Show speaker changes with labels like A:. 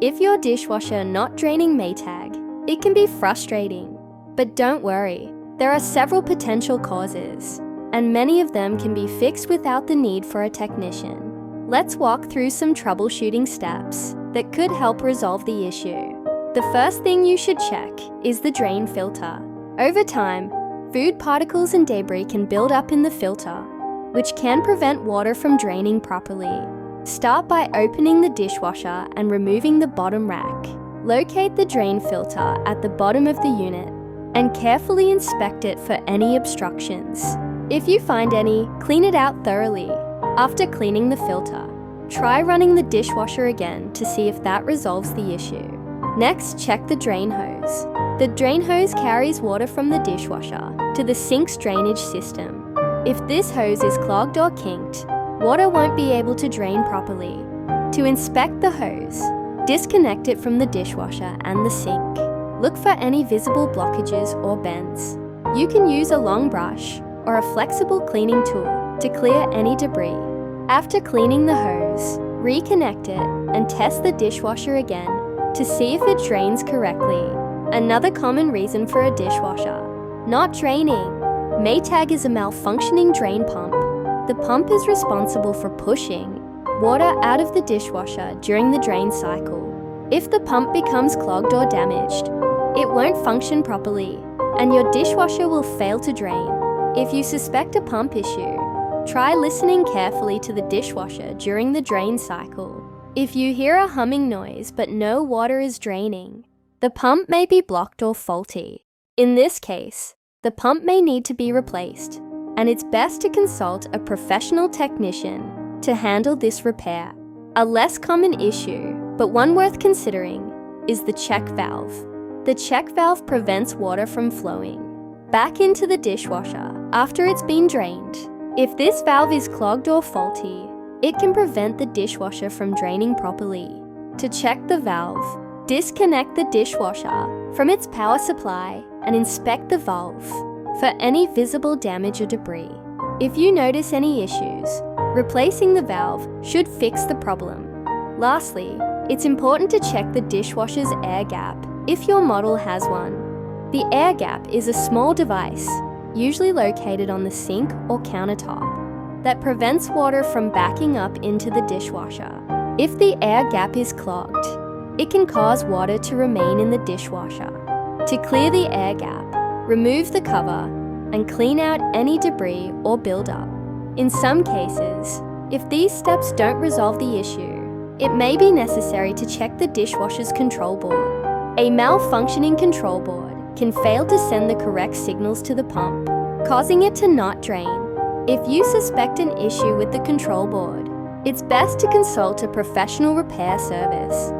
A: If your dishwasher not draining Maytag, it can be frustrating. But don't worry, there are several potential causes, and many of them can be fixed without the need for a technician. Let's walk through some troubleshooting steps that could help resolve the issue. The first thing you should check is the drain filter. Over time, food particles and debris can build up in the filter, which can prevent water from draining properly. Start by opening the dishwasher and removing the bottom rack. Locate the drain filter at the bottom of the unit and carefully inspect it for any obstructions. If you find any, clean it out thoroughly. After cleaning the filter, try running the dishwasher again to see if that resolves the issue. Next, check the drain hose. The drain hose carries water from the dishwasher to the sink's drainage system. If this hose is clogged or kinked, water won't be able to drain properly. To inspect the hose, disconnect it from the dishwasher and the sink. Look for any visible blockages or bends. You can use a long brush or a flexible cleaning tool to clear any debris. After cleaning the hose, reconnect it and test the dishwasher again to see if it drains correctly. Another common reason for a dishwasher not draining Maytag is a malfunctioning drain pump. The pump is responsible for pushing water out of the dishwasher during the drain cycle. If the pump becomes clogged or damaged, it won't function properly, and your dishwasher will fail to drain. If you suspect a pump issue, try listening carefully to the dishwasher during the drain cycle. If you hear a humming noise but no water is draining, the pump may be blocked or faulty. In this case, the pump may need to be replaced, and it's best to consult a professional technician to handle this repair. A less common issue, but one worth considering, is the check valve. The check valve prevents water from flowing back into the dishwasher after it's been drained. If this valve is clogged or faulty, it can prevent the dishwasher from draining properly. To check the valve, disconnect the dishwasher from its power supply and inspect the valve for any visible damage or debris. If you notice any issues, replacing the valve should fix the problem. Lastly, it's important to check the dishwasher's air gap if your model has one. The air gap is a small device, usually located on the sink or countertop, that prevents water from backing up into the dishwasher. If the air gap is clogged, it can cause water to remain in the dishwasher. To clear the air gap, remove the cover and clean out any debris or buildup. In some cases, if these steps don't resolve the issue, it may be necessary to check the dishwasher's control board. A malfunctioning control board can fail to send the correct signals to the pump, causing it to not drain. If you suspect an issue with the control board, it's best to consult a professional repair service.